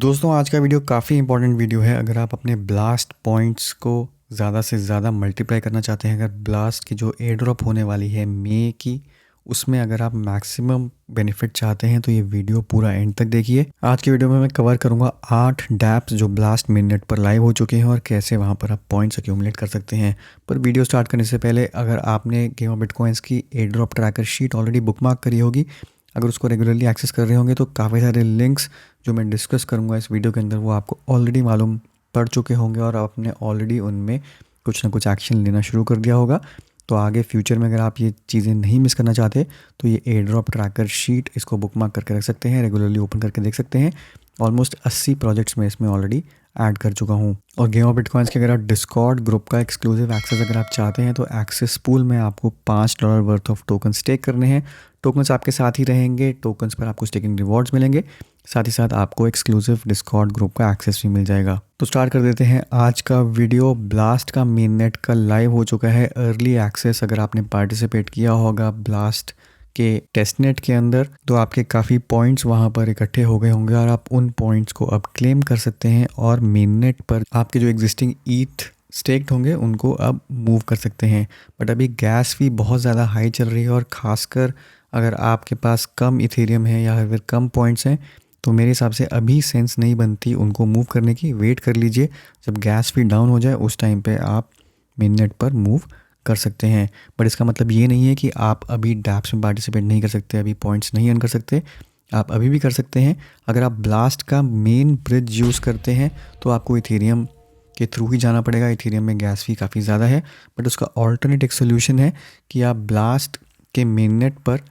दोस्तों आज का वीडियो काफ़ी इंपॉर्टेंट वीडियो है। अगर आप अपने ब्लास्ट पॉइंट्स को ज़्यादा से ज़्यादा मल्टीप्लाई करना चाहते हैं, अगर ब्लास्ट की जो एयर ड्रॉप होने वाली है मई की, उसमें अगर आप मैक्सिमम बेनिफिट चाहते हैं तो ये वीडियो पूरा एंड तक देखिए। आज की वीडियो में मैं कवर करूंगा 8 डैप्स जो ब्लास्ट मिनट पर लाइव हो चुके हैं और कैसे वहां पर आप पॉइंट्स एक्यूमुलेट कर सकते हैं। पर वीडियो स्टार्ट करने से पहले अगर आपने गेम ऑफ बिटकॉइंस की air drop tracker sheet already bookmark करी होगी, अगर उसको रेगुलरली एक्सेस कर रहे होंगे तो काफ़ी सारे लिंक्स जो मैं डिस्कस करूंगा इस वीडियो के अंदर वो आपको ऑलरेडी मालूम पड़ चुके होंगे और आपने ऑलरेडी उनमें कुछ ना कुछ एक्शन लेना शुरू कर दिया होगा। तो आगे फ्यूचर में अगर आप ये चीज़ें नहीं मिस करना चाहते तो ये एयर ड्रॉप ट्रैकर शीट इसको बुकमार्क करके रख सकते हैं, रेगुलरली ओपन करके देख सकते हैं। ऑलमोस्ट 80 प्रोजेक्ट्स में इसमें ऑलरेडी ऐड कर चुका हूँ। और गेम ऑफ बिटकॉइंस के अगर आप डिस्कॉर्ड ग्रुप का एक्सक्लूसिव एक्सेस अगर आप चाहते हैं तो एक्सेस पूल में आपको $5 वर्थ ऑफ टोकन स्टेक करने हैं। टोकन्स आपके साथ ही रहेंगे, टोकन्स पर आपको स्टेकिंग रिवॉर्ड्स मिलेंगे, साथ ही साथ आपको एक्सक्लूसिव डिस्कॉर्ड ग्रुप का एक्सेस भी मिल जाएगा। तो स्टार्ट कर देते हैं आज का वीडियो। ब्लास्ट का मेन नेट का लाइव हो चुका है अर्ली एक्सेस। अगर आपने पार्टिसिपेट किया होगा ब्लास्ट के टेस्ट नेट के अंदर तो आपके काफ़ी पॉइंट्स वहाँ पर इकट्ठे हो गए होंगे और आप उन पॉइंट्स को अब क्लेम कर सकते हैं और मेन नेट पर आपके जो एग्जिस्टिंग ईथ स्टेक्ड होंगे उनको अब मूव कर सकते हैं। बट अभी गैस फी बहुत ज़्यादा हाई चल रही है और ख़ासकर अगर आपके पास कम इथेरियम है या फिर कम पॉइंट्स हैं तो मेरे हिसाब से अभी सेंस नहीं बनती उनको मूव करने की। वेट कर लीजिए, जब गैस फी डाउन हो जाए उस टाइम पे आप मेन नेट पर मूव कर सकते हैं। बट इसका मतलब ये नहीं है कि आप अभी डैप्स में पार्टिसिपेट नहीं कर सकते, अभी पॉइंट्स नहीं अर्न कर सकते। आप अभी भी कर सकते हैं। अगर आप ब्लास्ट का मेन ब्रिज यूज़ करते हैं तो आपको इथेरियम के थ्रू ही जाना पड़ेगा। इथेरियम में गैस फी काफ़ी ज़्यादा है, बट उसका ऑल्टरनेट एक सोल्यूशन है कि आप ब्लास्ट के मेन नेट पर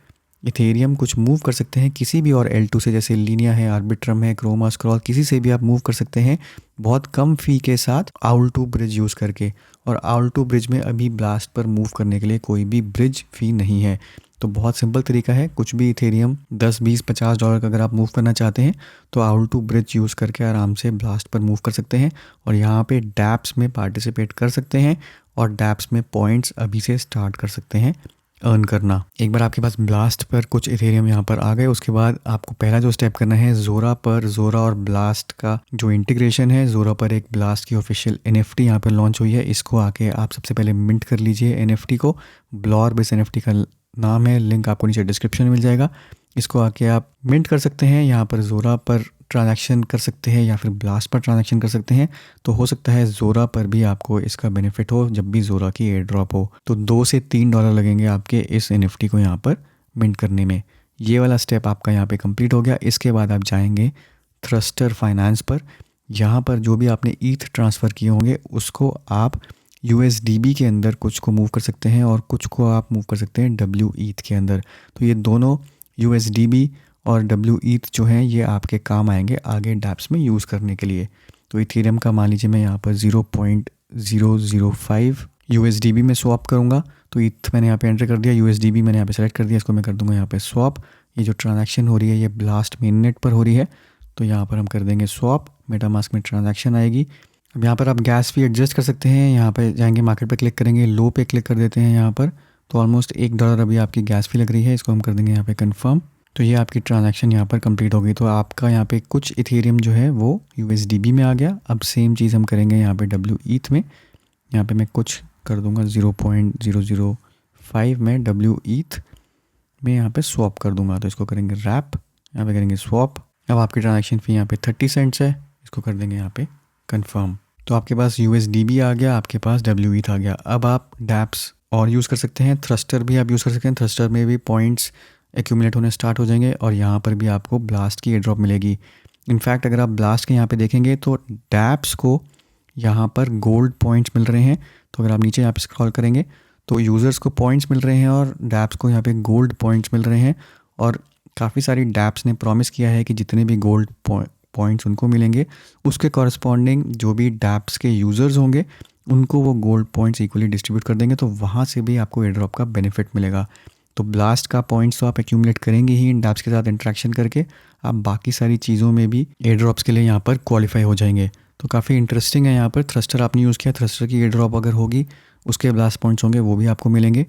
इथेरियम कुछ मूव कर सकते हैं किसी भी और L2 से, जैसे लीनिया है, आर्बिट्रम है, क्रोमा स्क्रॉल, किसी से भी आप मूव कर सकते हैं बहुत कम फ़ी के साथ OWL2 ब्रिज यूज़ करके। और OWL2 ब्रिज में अभी ब्लास्ट पर मूव करने के लिए कोई भी ब्रिज फ़ी नहीं है। तो बहुत सिंपल तरीका है, कुछ भी इथेरियम 10, 20, $50 का अगर आप मूव करना चाहते हैं तो OWL2 ब्रिज यूज़ करके आराम से ब्लास्ट पर मूव कर सकते हैं और यहाँ पे डैप्स में पार्टिसिपेट कर सकते हैं और डैप्स में पॉइंट्स अभी से स्टार्ट कर सकते हैं अर्न करना। एक बार आपके पास ब्लास्ट पर कुछ इथेरियम यहाँ पर आ गए, उसके बाद आपको पहला जो स्टेप करना है जोरा पर। जोरा और ब्लास्ट का जो इंटीग्रेशन है, जोरा पर एक ब्लास्ट की ऑफिशियल NFT यहाँ पर लॉन्च हुई है। इसको आके आप सबसे पहले मिंट कर लीजिए NFT को। ब्लॉरबिस NFT का नाम है, लिंक आपको नीचे डिस्क्रिप्शन में मिल जाएगा। इसको आके आप मिंट कर सकते हैं। यहाँ पर जोरा पर ट्रांजैक्शन कर सकते हैं या फिर ब्लास्ट पर ट्रांजैक्शन कर सकते हैं। तो हो सकता है जोरा पर भी आपको इसका बेनिफिट हो जब भी जोरा की एयर ड्रॉप हो। तो $2 से $3 लगेंगे आपके इस NFT को यहाँ पर मिंट करने में। ये वाला स्टेप आपका यहाँ पे कंप्लीट हो गया। इसके बाद आप जाएंगे थ्रस्टर फाइनेंस पर। यहाँ पर जो भी आपने ईथ ट्रांसफ़र किए होंगे उसको आप USDB के अंदर कुछ को मूव कर सकते हैं और कुछ को आप मूव कर सकते हैं WETH के अंदर। तो ये दोनों USDB और WETH जो हैं ये आपके काम आएंगे आगे डैप्स में यूज़ करने के लिए। तो इथेरियम का मान लीजिए मैं यहाँ पर 0.005 USDB में स्वैप करूँगा। तो ETH मैंने यहाँ पे एंटर कर दिया, USDB मैंने यहाँ पे सेलेक्ट कर दिया, इसको मैं कर दूँगा यहाँ पे स्वैप। ये जो ट्रांजैक्शन हो रही है ये ब्लास्ट मेन नेट पर हो रही है, तो यहाँ पर हम कर देंगे स्वैप। मेटामास्क में ट्रांजैक्शन आएगी। अब यहाँ पर आप गैस फी एडजस्ट कर सकते हैं। यहाँ पे जाएंगे, मार्केट पे क्लिक करेंगे, लो पे क्लिक कर देते हैं यहाँ पर। तो ऑलमोस्ट $1 अभी आपकी गैस फी लग रही है, इसको हम कर देंगे यहाँ पे कंफर्म। तो ये आपकी ट्रांजैक्शन यहाँ पर कंप्लीट हो गई। तो आपका यहाँ पे कुछ इथेरियम जो है वो USDB में आ गया। अब सेम चीज़ हम करेंगे यहाँ पे WETH में। यहाँ पे मैं कुछ कर दूँगा 0.005 में WETH में यहाँ पे स्वैप कर दूँगा। तो इसको करेंगे रैप, यहाँ पे करेंगे स्वैप। अब आपकी ट्रांजैक्शन फ़ी यहाँ पे 30 सेंट्स है, इसको कर देंगे यहाँ पे कंफर्म। तो आपके पास USDB आ गया, आपके पास WETH आ गया। अब आप डैप्स और यूज़ कर सकते हैं, थ्रस्टर भी आप यूज़ कर सकते हैं। थ्रस्टर में भी पॉइंट्स एक्यूमुलेट होने स्टार्ट हो जाएंगे और यहाँ पर भी आपको ब्लास्ट की एयर ड्रॉप मिलेगी। इनफैक्ट अगर आप ब्लास्ट के यहाँ पे देखेंगे तो डैप्स को यहाँ पर गोल्ड पॉइंट्स मिल रहे हैं। तो अगर आप नीचे यहाँ पे स्क्रॉल करेंगे तो यूज़र्स को पॉइंट्स मिल रहे हैं और डैप्स को यहाँ पे गोल्ड पॉइंट्स मिल रहे हैं। और काफ़ी सारी डैप्स ने प्रॉमिस किया है कि जितने भी गोल्ड पॉइंट्स उनको मिलेंगे उसके कॉरस्पॉन्डिंग जो भी डैप्स के यूज़र्स होंगे उनको वो गोल्ड पॉइंट्स इक्वली डिस्ट्रीब्यूट कर देंगे। तो वहाँ से भी आपको एयर ड्रॉप का बेनिफिट मिलेगा। तो ब्लास्ट का पॉइंट्स तो आप एक्यूमुलेट करेंगे ही इन डैप्स के साथ इंटरेक्शन करके, आप बाकी सारी चीज़ों में भी एयर ड्रॉप्स के लिए यहाँ पर क्वालिफाई हो जाएंगे। तो काफ़ी इंटरेस्टिंग है। यहाँ पर थ्रस्टर आपने यूज़ किया, थ्रस्टर की एयर ड्रॉप अगर होगी उसके ब्लास्ट पॉइंट्स होंगे वो भी आपको मिलेंगे।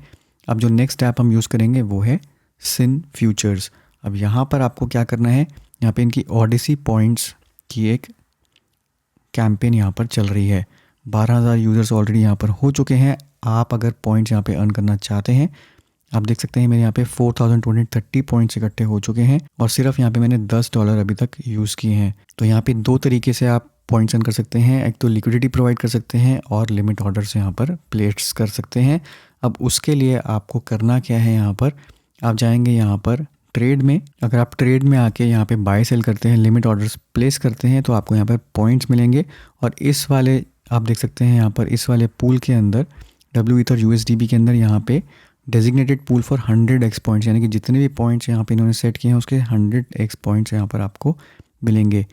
अब जो नेक्स्ट ऐप हम यूज़ करेंगे वो है सिन फ्यूचर्स। अब यहाँ पर आपको क्या करना है, यहाँ पे इनकी ओडिसी पॉइंट्स की एक कैंपेन यहाँ पर चल रही है। 12,000 यूज़र्स ऑलरेडी यहाँ पर हो चुके हैं। आप अगर पॉइंट्स यहाँ पे अर्न करना चाहते हैं, आप देख सकते हैं मेरे यहाँ पे 4,230 पॉइंट्स इकट्ठे हो चुके हैं और सिर्फ यहाँ पे मैंने $10 अभी तक यूज़ किए हैं। तो यहाँ पे दो तरीके से आप पॉइंट्स अर्न कर सकते हैं, एक तो लिक्विडिटी प्रोवाइड कर सकते हैं और लिमिट ऑर्डर से यहाँ पर प्लेस कर सकते हैं। अब उसके लिए आपको करना क्या है, यहाँ पर आप जाएंगे यहाँ पर ट्रेड में। अगर आप ट्रेड में आके यहाँ पे बाय सेल करते हैं, लिमिट ऑर्डर्स प्लेस करते हैं, तो आपको यहाँ पर पॉइंट्स मिलेंगे। और इस वाले आप देख सकते हैं यहाँ पर इस वाले पूल के अंदर डब्ल्यू ईथर USDB के अंदर यहाँ पे designated pool for 100x points, यानी कि जितने भी पॉइंट्स यहाँ पे इन्होंने सेट किए हैं उसके 100x पॉइंट्स यहाँ पर आपको मिलेंगे।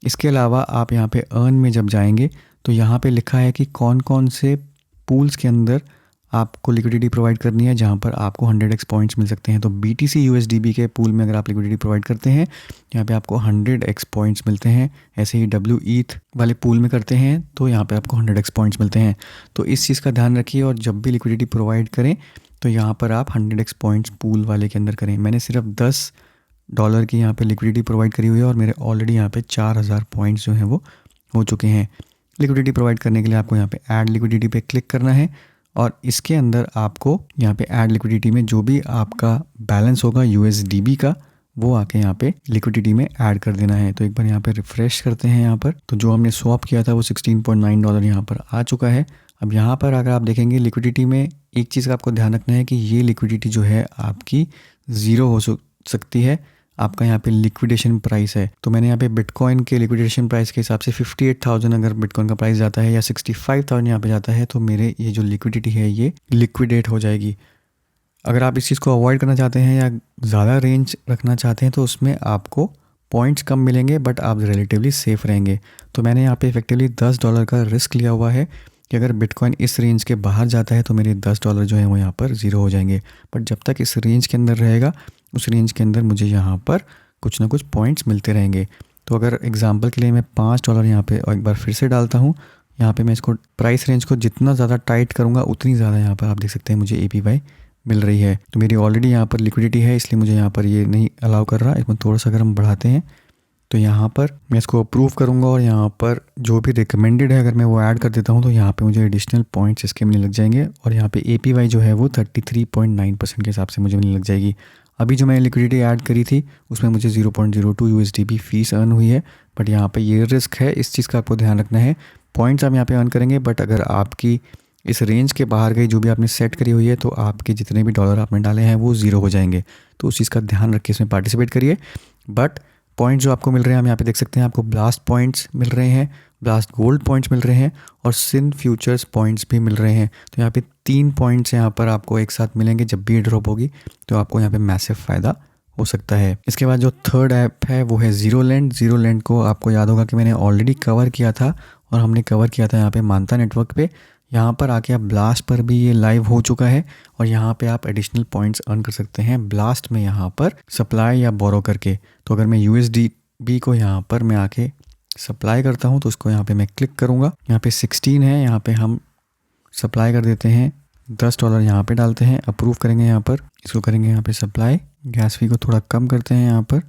इसके अलावा आप यहाँ पे अर्न में जब जाएंगे तो यहाँ पे लिखा है कि कौन कौन से पूल्स के अंदर आपको लिक्विडिटी प्रोवाइड करनी है जहाँ पर आपको 100x पॉइंट्स मिल सकते हैं। तो BTC USDB के पूल में अगर आप लिक्विडिटी प्रोवाइड करते हैं, यहाँ पे आपको 100x पॉइंट्स मिलते हैं। ऐसे ही WETH वाले पूल में करते हैं तो यहाँ पे आपको 100x पॉइंट्स मिलते हैं। तो इस चीज़ का ध्यान रखिए और जब भी लिक्विडिटी प्रोवाइड करें तो यहाँ पर आप 100x पॉइंट्स पूल वाले के अंदर करें। मैंने सिर्फ $10 की यहाँ पे लिक्विडिटी प्रोवाइड करी हुई है और मेरे ऑलरेडी यहाँ पे 4,000 पॉइंट्स जो हैं वो हो चुके हैं। लिक्विडिटी प्रोवाइड करने के लिए आपको यहाँ पे ऐड लिक्विडिटी पे क्लिक करना है और इसके अंदर आपको यहाँ पे ऐड लिक्विडिटी में जो भी आपका बैलेंस होगा USDB का, वो आके यहाँ पे लिक्विडिटी में ऐड कर देना है। तो एक बार यहाँ पे रिफ्रेश करते हैं यहाँ पर, तो जो हमने स्वैप किया था वो $16.9 यहाँ पर आ चुका है। अब यहाँ पर अगर आप देखेंगे लिक्विडिटी में एक चीज़ का आपको ध्यान रखना है कि ये लिक्विडिटी जो है आपकी ज़ीरो हो सकती है। आपका यहाँ पे लिक्विडेशन प्राइस है, तो मैंने यहाँ पे बिटकॉइन के लिक्विडेशन प्राइस के हिसाब से 58,000 अगर बिटकॉइन का प्राइस जाता है या 65,000 यहाँ पे जाता है तो मेरे ये जो लिक्विडिटी है ये लिक्विडेट हो जाएगी। अगर आप इस चीज़ को अवॉइड करना चाहते हैं या ज़्यादा रेंज रखना चाहते हैं तो उसमें आपको पॉइंट्स कम मिलेंगे बट आप रिलेटिवली सेफ़ रहेंगे। तो मैंने यहाँ पे इफेक्टिवली $10 का रिस्क लिया हुआ है कि अगर बिटकॉइन इस रेंज के बाहर जाता है तो मेरे $10 जो है वो यहाँ पर ज़ीरो हो जाएंगे। बट जब तक इस रेंज के अंदर रहेगा, उस रेंज के अंदर मुझे यहाँ पर कुछ ना कुछ पॉइंट्स मिलते रहेंगे। तो अगर एग्जांपल के लिए मैं $5 यहाँ पे और एक बार फिर से डालता हूँ, यहाँ पे मैं इसको प्राइस रेंज को जितना ज़्यादा टाइट करूँगा उतनी ज़्यादा यहाँ पर आप देख सकते हैं मुझे APY मिल रही है। तो मेरी ऑलरेडी यहाँ पर लिक्विडिटी है इसलिए मुझे यहाँ पर ये नहीं अलाउ कर रहा। इसमें थोड़ा सा अगर हम बढ़ाते हैं तो यहाँ पर मैं इसको अप्रूव करूँगा और यहाँ पर जो भी रिकमेंडेड है अगर मैं वो ऐड कर देता हूँ तो यहाँ पे मुझे एडिशनल पॉइंट्स इसके मिलने लग जाएंगे और यहाँ पे APY जो है वो 33.9% के हिसाब से मुझे मिलने लग जाएगी। अभी जो मैंने लिक्विडिटी ऐड करी थी उसमें मुझे 0.02 USDB फीस अर्न हुई है, बट यहाँ पे ये रिस्क है, इस चीज़ का आपको ध्यान रखना है। पॉइंट्स आप यहाँ पे अर्न करेंगे बट अगर आपकी इस रेंज के बाहर गई जो भी आपने सेट करी हुई है तो आपके जितने भी डॉलर आपने डाले हैं वो ज़ीरो हो जाएंगे। तो उस चीज़ का ध्यान रखिए, इसमें पार्टिसिपेट करिए। बट पॉइंट्स जो आपको मिल रहे हैं, हम यहाँ पे देख सकते हैं आपको ब्लास्ट पॉइंट्स मिल रहे हैं, ब्लास्ट गोल्ड पॉइंट्स मिल रहे हैं और सिन फ्यूचर्स पॉइंट्स भी मिल रहे हैं। तो यहाँ पे 3 पॉइंट्स यहाँ पर आपको एक साथ मिलेंगे जब भी ड्रॉप होगी, तो आपको यहाँ पे मैसिव फ़ायदा हो सकता है। इसके बाद जो थर्ड ऐप है वो है ज़ीरोलैंड। ज़ीरोलैंड को आपको याद होगा कि मैंने ऑलरेडी कवर किया था और हमने कवर किया था यहाँ पे मानता नेटवर्क पे। यहाँ पर आके आप ब्लास्ट पर भी ये लाइव हो चुका है और यहाँ पे आप एडिशनल पॉइंट्स अर्न कर सकते हैं ब्लास्ट में यहाँ पर सप्लाई या बोरो करके। तो अगर मैं USDB को यहाँ पर मैं आके सप्लाई करता हूँ तो उसको यहाँ पे मैं क्लिक करूँगा, यहाँ पे 16 है, यहाँ पे हम सप्लाई कर देते हैं, $10 यहाँ पे डालते हैं, अप्रूव करेंगे, यहाँ पर इसको करेंगे यहाँ पे सप्लाई, गैस फी को थोड़ा कम करते हैं यहाँ पर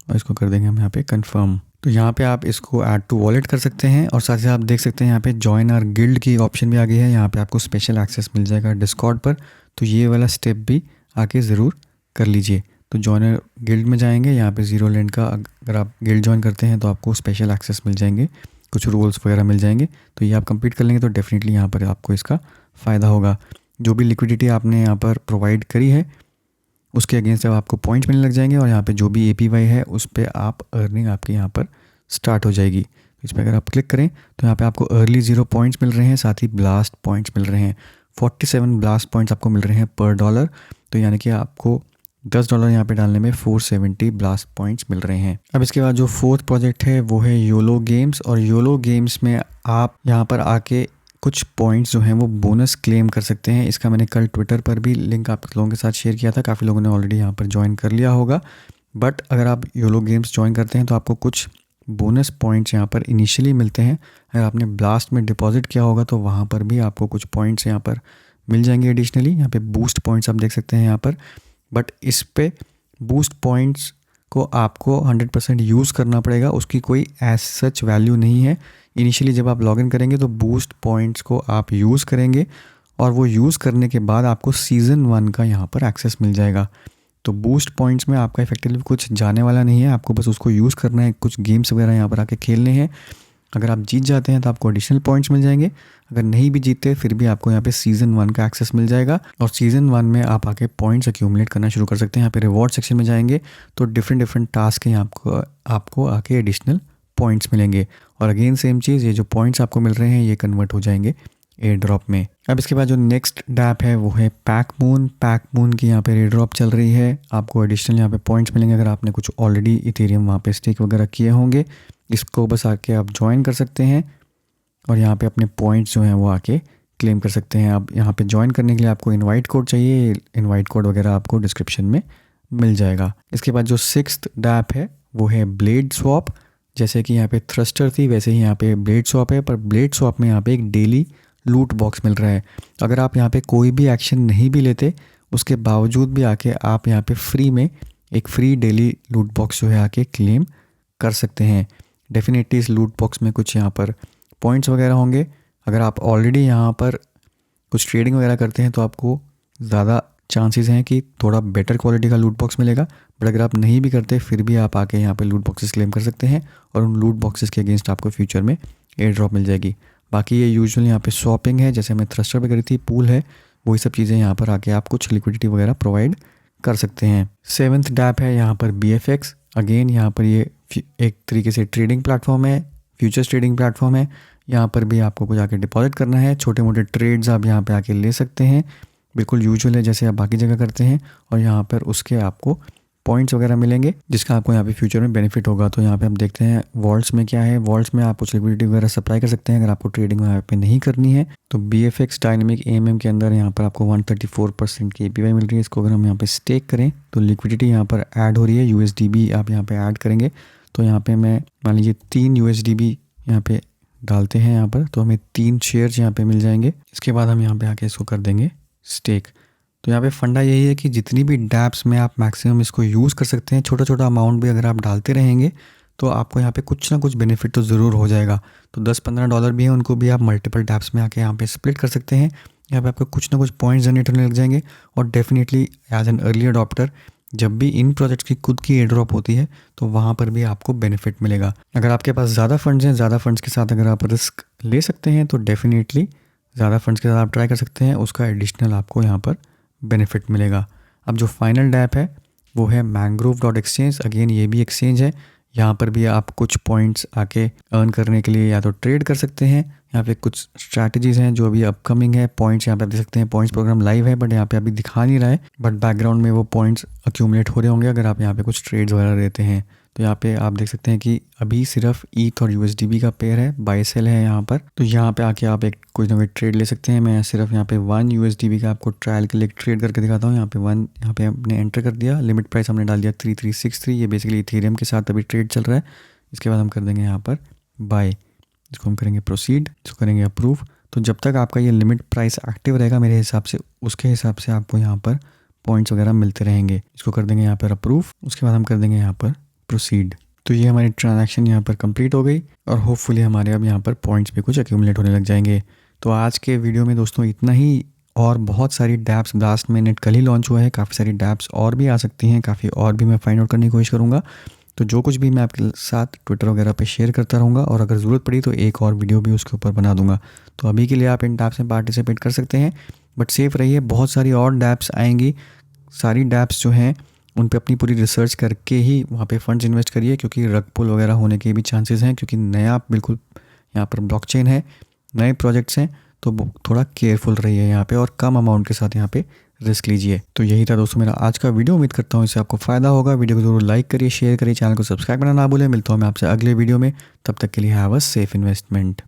और इसको कर देंगे हम यहाँ पे कंफर्म। तो यहाँ पे आप इसको ऐड टू वॉलेट कर सकते हैं और साथ ही आप देख सकते हैं यहाँ पे जॉइन आवर गिल्ड की ऑप्शन भी आ गई है। यहाँ पे आपको स्पेशल एक्सेस मिल जाएगा डिस्कॉर्ड पर, तो ये वाला स्टेप भी आके ज़रूर कर लीजिए। तो जॉइनर गिल्ड में जाएंगे, यहाँ पे ज़ीरोलैंड का अगर आप गिल्ड ज्वाइन करते हैं तो आपको स्पेशल एक्सेस मिल जाएंगे, कुछ रूल्स वगैरह मिल जाएंगे। तो ये आप कंप्लीट कर लेंगे तो डेफिनेटली यहाँ पर आपको इसका फ़ायदा होगा। जो भी लिक्विडिटी आपने यहाँ पर प्रोवाइड करी है उसके अगेंस्ट अब आपको पॉइंट्स मिलने लग जाएंगे और यहाँ पे जो भी APY है उस पर आप अर्निंग आपकी यहाँ पर स्टार्ट हो जाएगी। तो इस पर अगर आप क्लिक करें तो यहाँ पे आपको अर्ली 0 पॉइंट्स मिल रहे हैं, साथ ही ब्लास्ट पॉइंट्स मिल रहे हैं। 47 ब्लास्ट पॉइंट्स आपको मिल रहे हैं पर डॉलर, तो यानी कि आपको $10 यहाँ पे डालने में 470 ब्लास्ट पॉइंट्स मिल रहे हैं। अब इसके बाद जो फोर्थ प्रोजेक्ट है वो है योलो गेम्स, और योलो गेम्स में आप यहाँ पर आके कुछ पॉइंट्स जो हैं वो बोनस क्लेम कर सकते हैं। इसका मैंने कल ट्विटर पर भी लिंक आप लोगों के साथ शेयर किया था, काफ़ी लोगों ने ऑलरेडी यहाँ पर ज्वाइन कर लिया होगा। बट अगर आप योलो गेम्स ज्वाइन करते हैं तो आपको कुछ बोनस पॉइंट्स यहाँ पर इनिशियली मिलते हैं। अगर आपने ब्लास्ट में डिपॉजिट किया होगा तो वहाँ पर भी आपको कुछ पॉइंट्स यहाँ पर मिल जाएंगे एडिशनली। यहाँ पे बूस्ट पॉइंट्स आप देख सकते हैं यहाँ पर, बट इस पे बूस्ट पॉइंट्स को आपको 100% यूज़ करना पड़ेगा, उसकी कोई एज सच वैल्यू नहीं है। इनिशियली जब आप लॉगिन करेंगे तो बूस्ट पॉइंट्स को आप यूज़ करेंगे और वो यूज़ करने के बाद आपको सीज़न 1 का यहाँ पर एक्सेस मिल जाएगा। तो बूस्ट पॉइंट्स में आपका इफेक्टिवली कुछ जाने वाला नहीं है, आपको बस उसको यूज़ करना है, कुछ गेम्स वगैरह यहाँ पर आके खेलने हैं। अगर आप जीत जाते हैं तो आपको एडिशनल पॉइंट्स मिल जाएंगे, अगर नहीं भी जीतते फिर भी आपको यहाँ पे सीज़न 1 का एक्सेस मिल जाएगा और सीज़न 1 में आप आके पॉइंट्स एक्यूमुलेट करना शुरू कर सकते हैं। यहाँ पे रिवॉर्ड सेक्शन में जाएंगे तो डिफरेंट टास्क हैं, आपको आके एडिशनल पॉइंट्स मिलेंगे और अगेन सेम चीज़, ये जो पॉइंट्स आपको मिल रहे हैं ये कन्वर्ट हो जाएंगे एयर ड्रॉप में। अब इसके बाद जो नेक्स्ट डैप है वो है पैक मून की यहाँ पे एयर ड्रॉप चल रही है, आपको एडिशनल यहाँ पे पॉइंट्स मिलेंगे अगर आपने कुछ ऑलरेडी इथेरियम वहाँ पे स्टेक वगैरह किए होंगे। इसको बस आके आप ज्वाइन कर सकते हैं और यहाँ पे अपने पॉइंट्स जो हैं वो आके क्लेम कर सकते हैं। अब यहाँ पे ज्वाइन करने के लिए आपको इनवाइट कोड चाहिए, इनवाइट कोड वगैरह आपको डिस्क्रिप्शन में मिल जाएगा। इसके बाद जो सिक्स्थ डैप है वो है ब्लेड स्वैप। जैसे कि यहाँ पे थ्रस्टर थी वैसे ही यहाँ पे ब्लेड स्वैप है, पर ब्लेड स्वैप में यहाँ पे एक डेली लूट बॉक्स मिल रहा है। अगर आप यहाँ पे कोई भी एक्शन नहीं भी लेते उसके बावजूद भी आके आप यहाँ पे फ्री में एक फ्री डेली लूट बॉक्स जो है आके क्लेम कर सकते हैं। डेफिनेटली इस लूट बॉक्स में कुछ यहाँ पर पॉइंट्स वगैरह होंगे। अगर आप ऑलरेडी यहाँ पर कुछ ट्रेडिंग वगैरह करते हैं तो आपको ज़्यादा चांसेस हैं कि थोड़ा बेटर क्वालिटी का लूट बॉक्स मिलेगा, बट अगर आप नहीं भी करते फिर भी आप आके यहाँ पे लूट बॉक्सेस क्लेम कर सकते हैं और उन लूट बॉक्सेस के अगेंस्ट आपको फ्यूचर में एयर ड्रॉप मिल जाएगी। बाकी ये यूजुअली यहाँ पे शॉपिंग है, जैसे हमें थ्रस्टर पे करी थी, पूल है, वही सब चीज़ें यहाँ पर आके आप कुछ लिक्विडिटी वगैरह प्रोवाइड कर सकते हैं। सेवन्थ डैप है यहाँ पर BFX। अगेन यहाँ पर ये एक तरीके से ट्रेडिंग प्लेटफॉर्म है, फ्यूचर्स ट्रेडिंग प्लेटफॉर्म है। यहाँ पर भी आपको कुछ आके डिपॉजिट करना है, छोटे मोटे ट्रेड्स आप यहाँ पे आके ले सकते हैं, बिल्कुल यूजुअल है जैसे आप बाकी जगह करते हैं और यहाँ पर उसके आपको पॉइंट्स वगैरह मिलेंगे जिसका आपको यहाँ पे फ्यूचर में बेनिफिट होगा। तो यहाँ पे हम देखते हैं वॉल्ट्स में क्या है। वॉल्ट्स में आप कुछ लिक्विडिटी वगैरह सप्लाई कर सकते हैं अगर आपको ट्रेडिंग यहाँ पे नहीं करनी है। तो BFX डायनेमिक AMM के अंदर यहाँ पर आपको 134% की APY मिल रही है। इसको अगर हम यहाँ पे स्टेक करें तो लिक्विडिटी यहाँ पर ऐड हो रही है, USDB आप यहाँ पे ऐड करेंगे तो यहाँ पे मैं मान लीजिए 3 USDB यहाँ पे डालते हैं यहाँ पर, तो हमें 3 शेयर्स यहाँ पे मिल जाएंगे। इसके बाद हम यहाँ पे आके इसको कर देंगे स्टेक। तो यहाँ पे फंडा यही है कि जितनी भी डैप्स में आप मैक्सिमम इसको यूज़ कर सकते हैं, छोटा छोटा अमाउंट भी अगर आप डालते रहेंगे तो आपको यहाँ पे कुछ ना कुछ बेनिफिट तो ज़रूर हो जाएगा। तो $10-15 भी हैं, उनको भी आप मल्टीपल डैप्स में आके यहाँ पे स्प्लिट कर सकते हैं। यहाँ पे आपको कुछ ना कुछ पॉइंट्स जनरेट होने लग जाएंगे और definitely as an early adopter जब भी इन प्रोजेक्ट्स की खुद की एयर ड्रॉप होती है तो वहाँ पर भी आपको बेनिफिट मिलेगा। अगर आपके पास ज़्यादा फंड्स हैं, ज़्यादा फंड्स के साथ अगर आप रिस्क ले सकते हैं तो डेफिनेटली ज़्यादा फंड्स के साथ आप ट्राई कर सकते हैं, उसका एडिशनल आपको यहाँ पर बेनिफिट मिलेगा। अब जो फाइनल डैप है वो है mangrove.exchange। अगेन ये भी एक्सचेंज है, यहाँ पर भी आप कुछ पॉइंट्स आके अर्न करने के लिए या तो ट्रेड कर सकते हैं। यहाँ पे कुछ स्ट्रैटेजीज हैं जो अभी अपकमिंग है। पॉइंट्स यहाँ पे आप देख सकते हैं, पॉइंट्स प्रोग्राम लाइव है बट यहाँ पे अभी दिखा नहीं रहा है, बट बैकग्राउंड में वो पॉइंट्स अक्यूमुलेट हो रहे होंगे अगर आप यहाँ पे कुछ ट्रेड्स वगैरह देते हैं। तो यहाँ पे आप देख सकते हैं कि अभी सिर्फ ETH और USDB का पेयर है, बाय सेल है यहाँ पर। तो यहाँ पे आके आप एक कोई ना कोई ट्रेड ले सकते हैं। मैं सिर्फ यहाँ पे 1 USDB का आपको ट्रायल के लिए ट्रेड करके दिखाता हूँ। यहाँ पे 1 यहाँ पे हमने एंटर कर दिया, लिमिट प्राइस हमने डाल दिया 3363। ये बेसिकली इथेरियम के साथ अभी ट्रेड चल रहा है। इसके बाद हम कर देंगे यहाँ पर बाय, इसको हम करेंगे प्रोसीड, इसको करेंगे अप्रूव। तो जब तक आपका ये लिमिट प्राइस एक्टिव रहेगा मेरे हिसाब से, उसके हिसाब से आपको यहाँ पर पॉइंट्स वगैरह मिलते रहेंगे। इसको कर देंगे यहाँ पर अप्रूव, उसके बाद हम कर देंगे यहाँ पर प्रोसीड। तो ये हमारी ट्रांजैक्शन यहाँ पर कंप्लीट हो गई और होपफुली हमारे अब यहाँ पर पॉइंट्स भी कुछ एक्यूमुलेट होने लग जाएंगे। तो आज के वीडियो में दोस्तों इतना ही, और बहुत सारी डैप्स ब्लास्ट में नेट कल ही लॉन्च हुआ है, काफ़ी सारी डैप्स और भी आ सकती हैं, काफ़ी और भी मैं फाइंड आउट करने की कोशिश करूँगा। तो जो कुछ भी मैं आपके साथ ट्विटर वगैरह पे शेयर करता रहूँगा और अगर ज़रूरत पड़ी तो एक और वीडियो भी उसके ऊपर बना दूँगा। तो अभी के लिए आप इन डैप्स में पार्टिसिपेट कर सकते हैं, बट सेफ़ रहिए, बहुत सारी और डैप्स आएंगी। सारी डैप्स जो हैं उन पे अपनी पूरी रिसर्च करके ही वहाँ पे फंड्स इन्वेस्ट करिए, क्योंकि रग पुल वगैरह होने के भी चांसेस हैं, क्योंकि नया बिल्कुल यहाँ पर ब्लॉकचेन है, नए प्रोजेक्ट्स हैं, तो थोड़ा केयरफुल रहिए यहाँ पे और कम अमाउंट के साथ यहाँ पे रिस्क लीजिए। तो यही था दोस्तों मेरा आज का वीडियो। उम्मीद करता हूँ इससे आपको फ़ायदा होगा। वीडियो को जरूर लाइक करिए, शेयर करिए, चैनल को सब्सक्राइब करना ना भूलें। मिलता हूँ मैं आपसे अगले वीडियो में, तब तक के लिए हैव अ सेफ इन्वेस्टमेंट।